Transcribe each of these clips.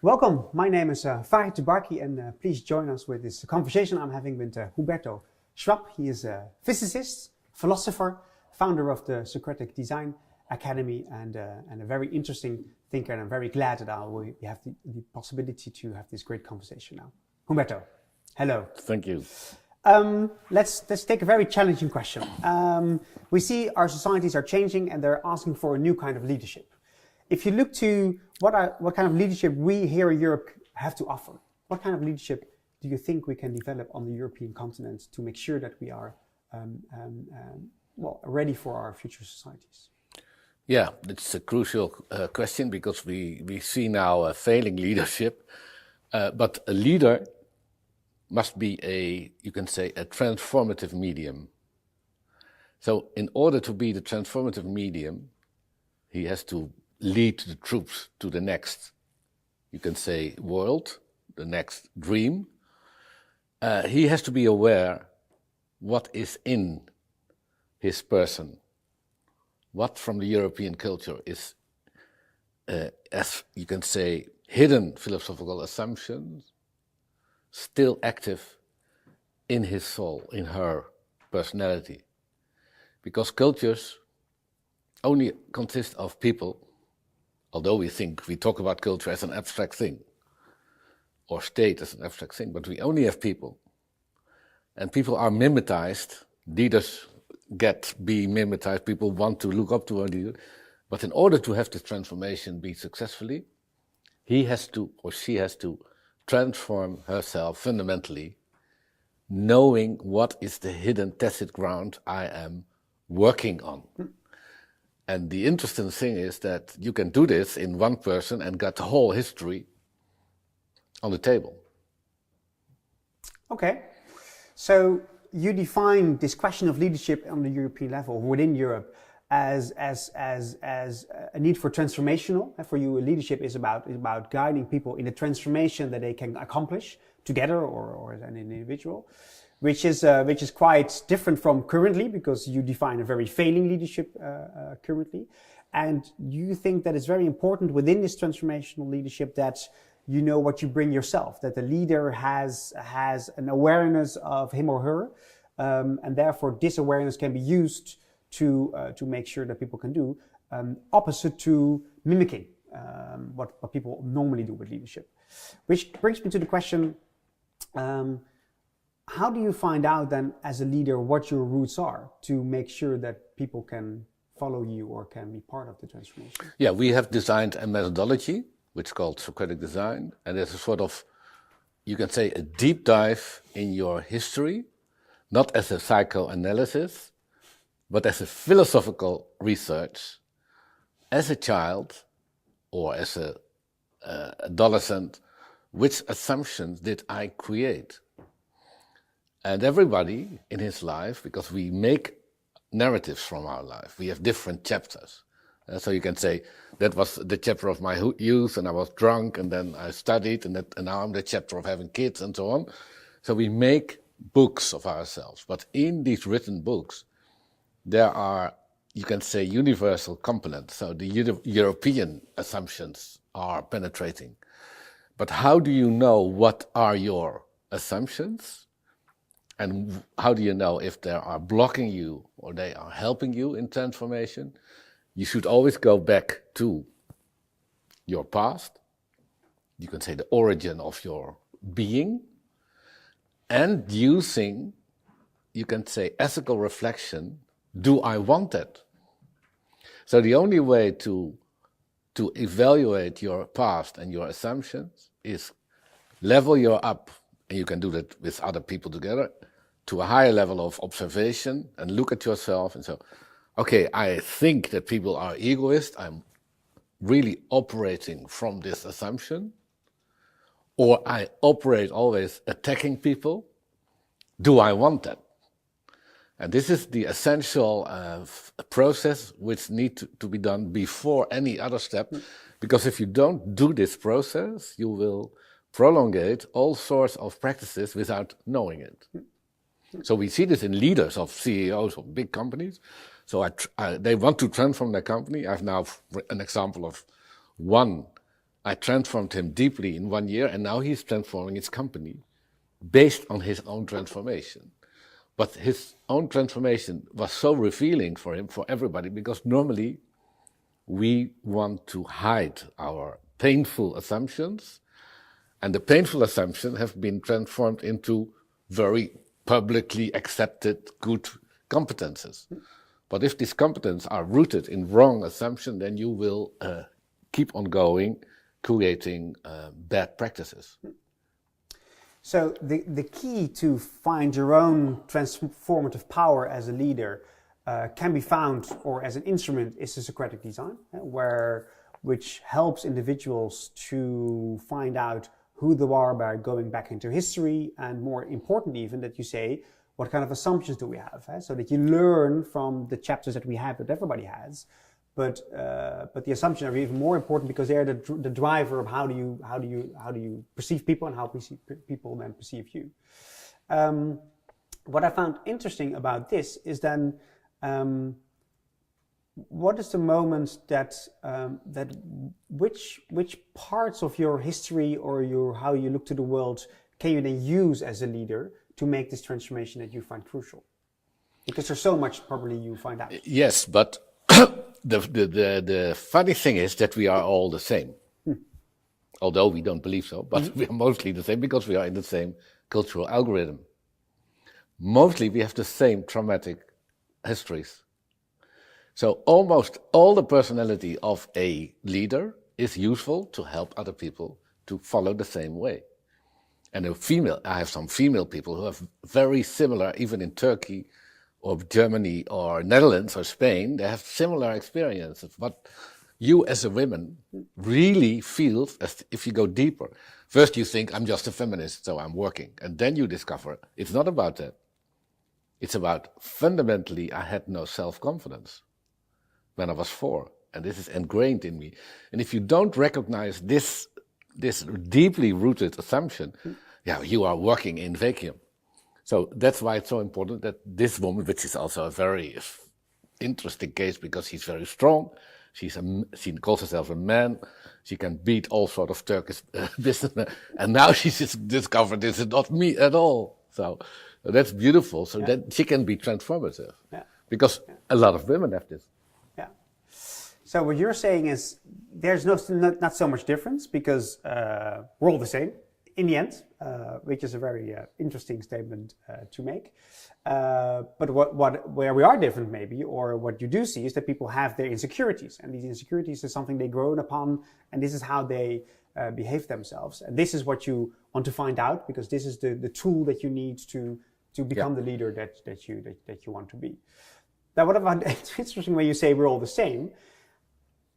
Welcome, my name is Farid Tubarki and please join us with this conversation I'm having with Humberto Schwab. He is a physicist, philosopher, founder of the Socratic Design Academy and a very interesting thinker, and I'm very glad that we have the possibility to have this great conversation now. Humberto, hello. Thank you. Let's take a very challenging question. We see our societies are changing and they're asking for a new kind of leadership. If you look to what kind of leadership we here in Europe have to offer, what kind of leadership do you think we can develop on the European continent to make sure that we are ready for our future societies? Yeah, it's a crucial question because we see now a failing leadership, but a leader must be a transformative medium. So in order to be the transformative medium, he has to lead the troops to the next, world, the next dream. He has to be aware what is in his person, what from the European culture is, hidden philosophical assumptions, still active in his soul, in her personality. Because cultures only consist of people, although we talk about culture as an abstract thing, or state as an abstract thing, but we only have people. And people are mimetized, leaders be mimetized, people want to look up to a leader. But in order to have this transformation be successfully, he has to, or she has to, transform herself fundamentally, knowing what is the hidden tacit ground I am working on. And the interesting thing is that you can do this in one person and get the whole history on the table. Okay, so you define this question of leadership on the European level, within Europe, as a need for transformational. For you, leadership is about guiding people in a transformation that they can accomplish together or as an individual, which is quite different from currently, because you define a very failing leadership currently. And you think that it's very important within this transformational leadership that you know what you bring yourself, that the leader has an awareness of him or her, and therefore this awareness can be used to make sure that people can do opposite to mimicking what people normally do with leadership. Which brings me to the question, how do you find out then as a leader what your roots are to make sure that people can follow you or can be part of the transformation? Yeah, we have designed a methodology which is called Socratic Design, and it's a sort of, a deep dive in your history, not as a psychoanalysis, but as a philosophical research, as a child or as an adolescent, which assumptions did I create? And everybody in his life, because we make narratives from our life, we have different chapters. So you can say, that was the chapter of my youth, and I was drunk, and then I studied, and now I'm the chapter of having kids, and so on. So we make books of ourselves. But in these written books, there are, universal components. So the European assumptions are penetrating. But how do you know what are your assumptions? And how do you know if they are blocking you or they are helping you in transformation? You should always go back to your past. You can say the origin of your being. And using, ethical reflection, do I want that? So the only way to evaluate your past and your assumptions is level you up, and you can do that with other people together, to a higher level of observation and look at yourself and say, okay, I think that people are egoist. I'm really operating from this assumption. Or I operate always attacking people. Do I want that? And this is the essential process which needs to be done before any other step. Because if you don't do this process, you will prolongate all sorts of practices without knowing it. So we see this in leaders of CEOs of big companies. So they want to transform their company. I have now an example of one I transformed him deeply in 1 year, and now he's transforming his company based on his own transformation. But his own transformation was so revealing for him, for everybody, because normally we want to hide our painful assumptions, and the painful assumptions have been transformed into very publicly accepted good competences. But if these competences are rooted in wrong assumption, then you will keep on going, creating bad practices. So the key to find your own transformative power as a leader can be found, or as an instrument, is the Socratic design, which helps individuals to find out who they are by going back into history, and more important even, that you say, what kind of assumptions do we have, so that you learn from the chapters that we have, that everybody has, but the assumptions are even more important because they're the driver of how do you perceive people, and how people then perceive you. What I found interesting about this is then, what is the moment that which parts of your history or how you look to the world can you then use as a leader to make this transformation that you find crucial? Because there's so much probably you find out. Yes, but the funny thing is that we are all the same. Although we don't believe so, but we are mostly the same because we are in the same cultural algorithm. Mostly we have the same traumatic histories. So almost all the personality of a leader is useful to help other people to follow the same way. And I have some female people who have very similar, even in Turkey or Germany or Netherlands or Spain, they have similar experiences. What you as a woman really feel, as if you go deeper. First you think, I'm just a feminist, so I'm working. And then you discover it's not about that. It's about, fundamentally, I had no self-confidence when I was 4. And this is ingrained in me. And if you don't recognize this deeply rooted assumption, you are working in vacuum. So that's why it's so important that this woman, which is also a very interesting case because she's very strong, she calls herself a man, she can beat all sort of Turkish businessmen, and now she's just discovered this is not me at all. So that's beautiful. So that she can be transformative, because a lot of women have this. Yeah. So what you're saying is there's not so much difference because we're all the same in the end, which is a very interesting statement to make. But where we are different maybe, or what you do see, is that people have their insecurities, and these insecurities are something they've grown upon, and this is how they behave themselves. And this is what you want to find out, because this is the tool that you need to become the leader that you want to be. Now, what about, it's interesting when you say we're all the same.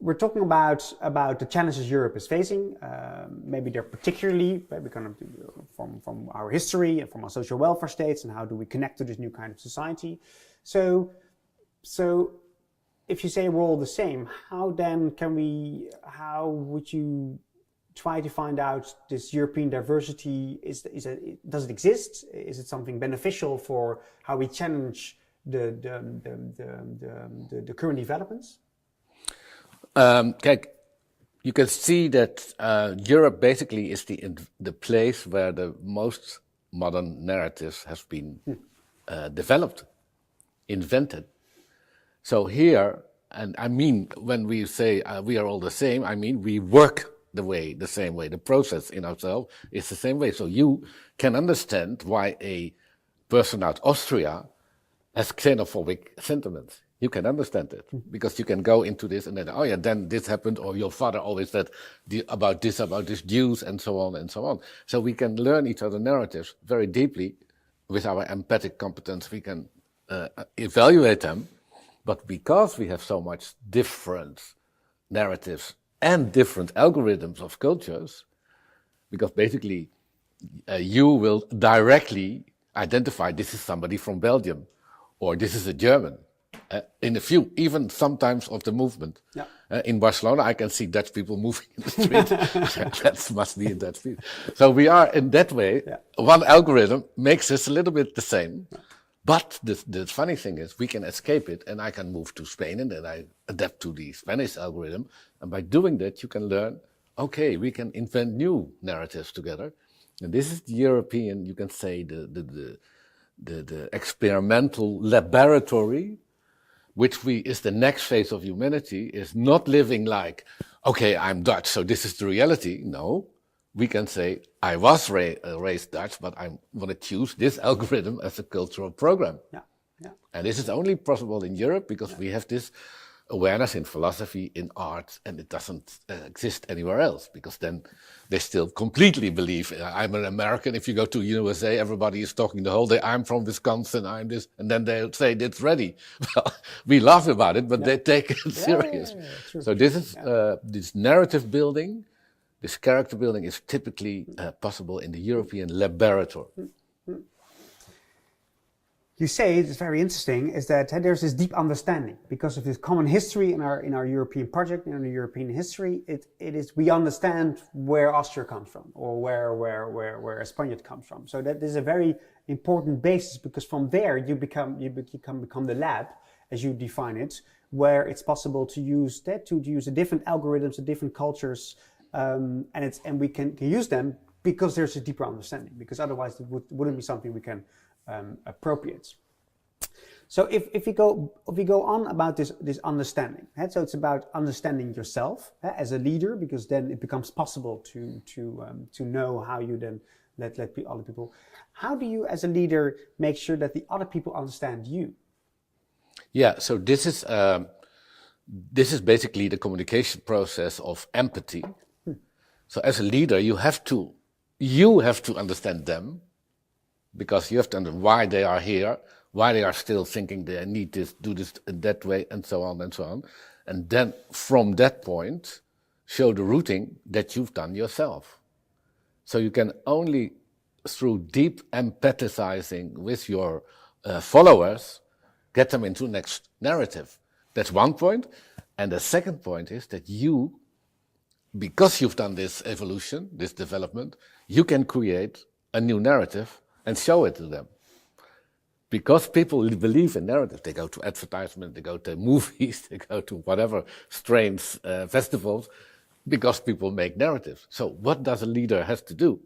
We're talking about the challenges Europe is facing. Maybe they're particularly from our history and from our social welfare states, and how do we connect to this new kind of society. So if you say we're all the same, how would you try to find out this European diversity? Does it exist? Is it something beneficial for how we challenge the current developments? You can see that Europe basically is the place where the most modern narratives have been developed, invented. So here, and I mean, when we say we are all the same, I mean we work the same way. The process in ourselves is the same way. So you can understand why a person out Austria has xenophobic sentiments. You can understand it because you can go into this and then, then this happened, or your father always said about this Jews, and so on and so on. So we can learn each other's narratives very deeply with our empathic competence. We can evaluate them, but because we have so much different narratives and different algorithms of cultures, because basically you will directly identify this is somebody from Belgium, or this is a German. In a few, even sometimes of the movement. Yeah. In Barcelona, I can see Dutch people moving in the street. That must be in Dutch people. So we are, in that way, one algorithm makes us a little bit the same. Yeah. But the funny thing is, we can escape it, and I can move to Spain, and then I adapt to the Spanish algorithm. And by doing that, you can learn okay, we can invent new narratives together. And this is the European, you can say, the experimental laboratory, which is the next phase of humanity, is not living like, okay, I'm Dutch, so this is the reality. No, we can say, I was raised Dutch, but I'm going to choose this algorithm as a cultural program. Yeah. Yeah. And this is only possible in Europe because we have this awareness in philosophy, in art, and it doesn't exist anywhere else, because then they still completely believe, I'm an American. If you go to USA, everybody is talking the whole day, I'm from Wisconsin, I'm this, and then they say it's ready. Well, we laugh about it, but they take it serious. So this is this narrative building, this character building is typically possible in the European laboratory. You say, it's very interesting, is that there's this deep understanding because of this common history in our European project, in our European history. It is, we understand where Austria comes from, or where Spaniard comes from. So that is a very important basis, because from there you become the lab, as you define it, where it's possible to use the different algorithms, the different cultures, and we can use them because there's a deeper understanding. Because otherwise it wouldn't be something we can appropriate. So if we go on about this understanding, so it's about understanding yourself as a leader, because then it becomes possible to know how you then let other people. How do you, as a leader, make sure that the other people understand you? Yeah, so this is basically the communication process of empathy. So as a leader, you have to understand them, because you have to understand why they are here, why they are still thinking they need this, do this that way, and so on and so on. And then from that point, show the routing that you've done yourself. So you can only, through deep empathizing with your followers, get them into the next narrative. That's one point. And the second point is that you, because you've done this evolution, this development, you can create a new narrative and show it to them. Because people believe in narrative, they go to advertisement, they go to movies, they go to whatever strange festivals, because people make narratives. So what does a leader have to do?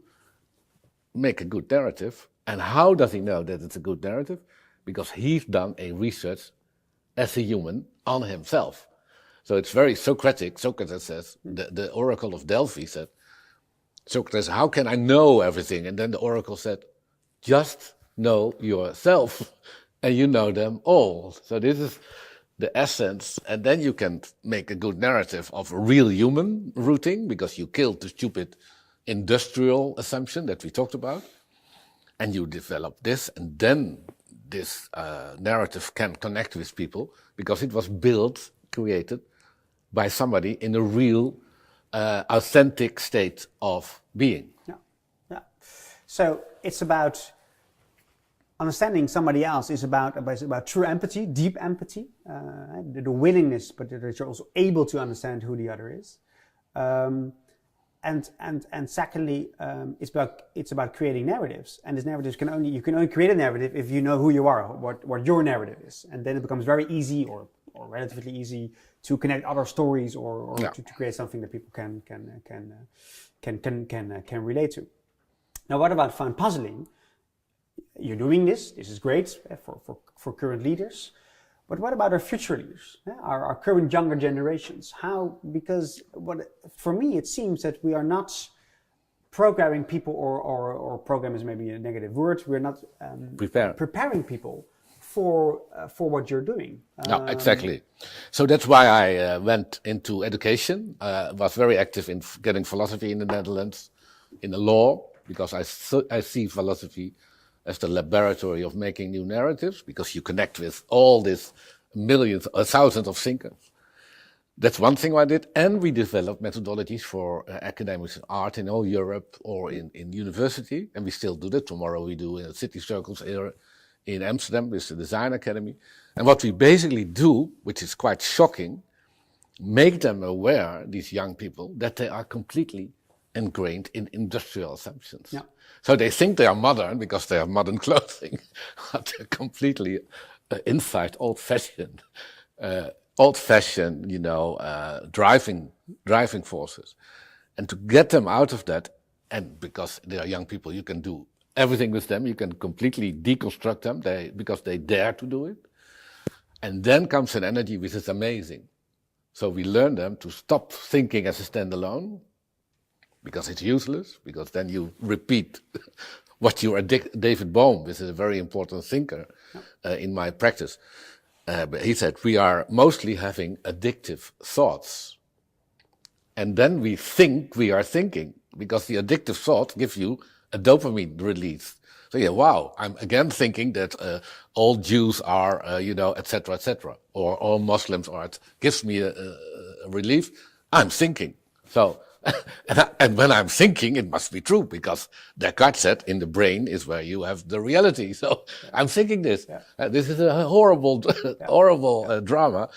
Make a good narrative. And how does he know that it's a good narrative? Because he's done a research as a human on himself. So it's very Socratic. Socrates says, the oracle of Delphi said, Socrates, how can I know everything? And then the oracle said, just know yourself, and you know them all. So this is the essence, and then you can make a good narrative of a real human routing, because you killed the stupid industrial assumption that we talked about, and you develop this, and then this narrative can connect with people, because it was built, created by somebody in a real, authentic state of being. Yeah. So it's about understanding somebody else is about true empathy, deep empathy, the willingness, but that you're also able to understand who the other is. And secondly, it's about creating narratives. And this narratives you can only create a narrative if you know who you are, what your narrative is, and then it becomes very easy or relatively easy to connect other stories or to create something that people can relate to. Now, what about fun puzzling? You're doing this is great for current leaders, but what about our future leaders, our current younger generations? Because for me it seems that we are not programming people, or program is maybe a negative word, we're not preparing people for what you're doing. No, exactly. So that's why I went into education, was very active in getting philosophy in the Netherlands, in the law, because I see philosophy as the laboratory of making new narratives, because you connect with all these millions or thousands of thinkers. That's one thing I did. And we developed methodologies for academics in art in all Europe or in university. And we still do that. Tomorrow we do in city circles here in Amsterdam with the Design Academy. And what we basically do, which is quite shocking, make them aware, these young people, that they are completely ingrained in industrial assumptions. Yeah. So they think they are modern because they have modern clothing, but they're completely inside old-fashioned, driving forces. And to get them out of that, and because they are young people, you can do everything with them. You can completely deconstruct them because they dare to do it. And then comes an energy which is amazing. So we learn them to stop thinking as a standalone, because it's useless, because then you repeat what you are. David Bohm, which is a very important thinker in my practice, but he said we are mostly having addictive thoughts. And then we think we are thinking, because the addictive thought gives you a dopamine release. So yeah, wow, I'm again thinking that all Jews are, etc., etc., or all Muslims are. It gives me a relief. I'm thinking. So, and when I'm thinking, it must be true, because Descartes said in the brain is where you have the reality. So I'm thinking this. Yeah. This is a horrible, horrible drama.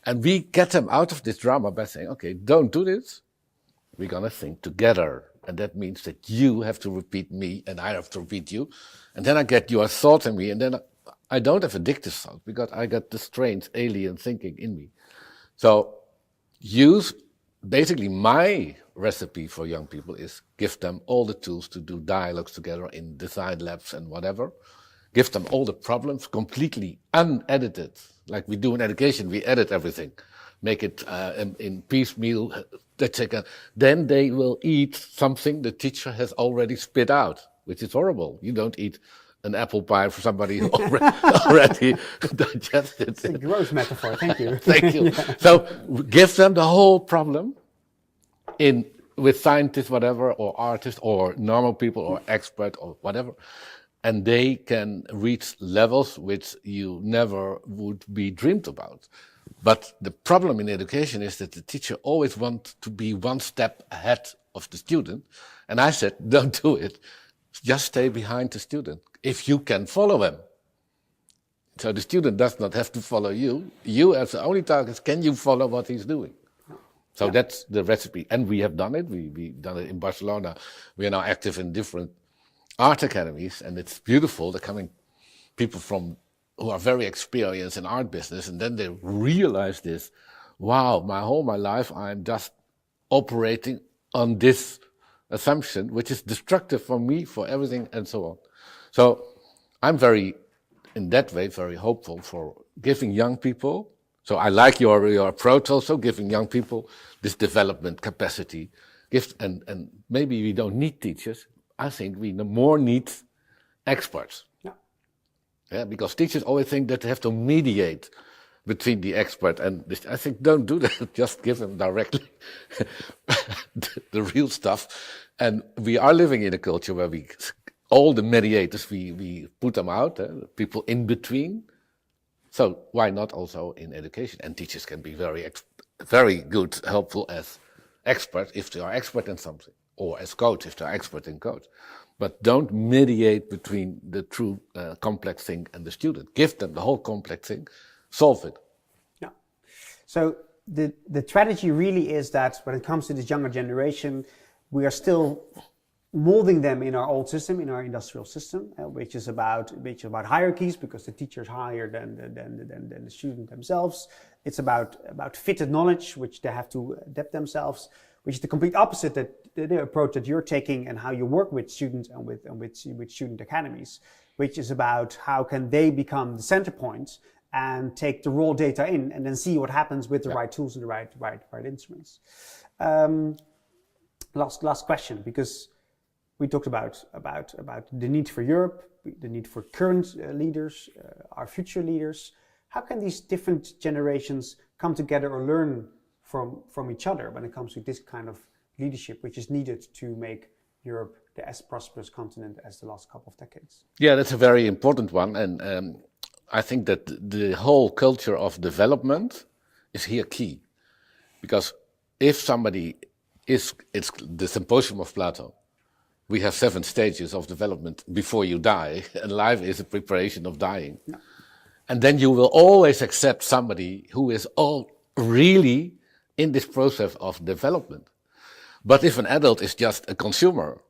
And we get them out of this drama by saying, okay, don't do this. We're going to think together. And that means that you have to repeat me and I have to repeat you. And then I get your thought in me. And then I don't have addictive thoughts, because I got the strange alien thinking in me. So use basically my recipe for young people is give them all the tools to do dialogues together in design labs and whatever. Give them all the problems completely unedited. Like we do in education, we edit everything. Make it in piecemeal. Then they will eat something the teacher has already spit out, which is horrible. You don't eat an apple pie for somebody who already digested it. It's a gross metaphor, thank you. Thank you. Yeah. So give them the whole problem with scientists, whatever, or artists, or normal people, or expert, or whatever. And they can reach levels which you never would be dreamed about. But the problem in education is that the teacher always wants to be one step ahead of the student. And I said, don't do it. Just stay behind the student, if you can follow him. So the student does not have to follow you. You, as the only target, can you follow what he's doing? So that's the recipe. And we have done it. We've done it in Barcelona. We are now active in different art academies, and it's beautiful. They're coming people who are very experienced in art business, and then they realize this. Wow, my life I'm just operating on this assumption, which is destructive for me, for everything, and so on. So I'm in that way, very hopeful for giving young people. So I like your approach also, giving young people this development capacity. And maybe we don't need teachers. I think we more need experts. Yeah, because teachers always think that they have to mediate between the expert and this. I think don't do that. Just give them directly the real stuff. And we are living in a culture where all the mediators, we put them out, people in between. So why not also in education? And teachers can be very good, helpful as expert if they are expert in something, or as coach if they are expert in coach. But don't mediate between the true complex thing and the student. Give them the whole complex thing, solve it. Yeah. So the strategy really is that when it comes to this younger generation, we are still molding them in our old system, in our industrial system, which is about hierarchies, because the teacher is higher than the student themselves. It's about fitted knowledge, which they have to adapt themselves, which is the complete opposite that the approach that you're taking and how you work with students and with student academies, which is about how can they become the center point and take the raw data in and then see what happens with the right tools and the right instruments. Last question, because we talked about the need for Europe, the need for current leaders, our future leaders. How can these different generations come together or learn from each other when it comes to this kind of leadership, which is needed to make Europe as prosperous continent as the last couple of decades? Yeah, that's a very important one. And I think that the whole culture of development is here key. Because if somebody it's the symposium of Plato. We have 7 stages of development before you die, and life is a preparation of dying. Yeah. And then you will always accept somebody who is all really in this process of development. But if an adult is just a consumer,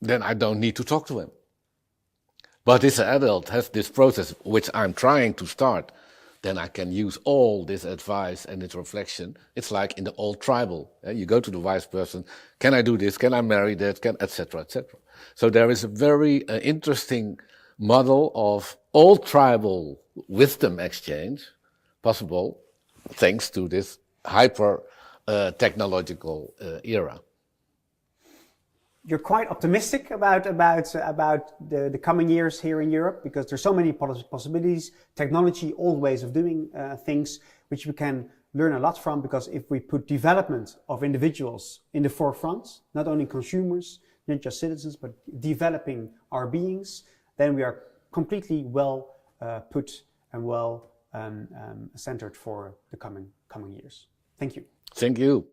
then I don't need to talk to him. But if an adult has this process, which I'm trying to start, then I can use all this advice and its reflection. It's like in the old tribal. You go to the wise person, can I do this? Can I marry that? Etc., etc. So there is a very interesting model of old tribal wisdom exchange possible thanks to this hyper technological era. You're quite optimistic about the coming years here in Europe because there's so many possibilities, technology, old ways of doing things, which we can learn a lot from. Because if we put development of individuals in the forefront, not only consumers, not just citizens, but developing our beings, then we are completely well put and well centered for the coming years. Thank you. Thank you.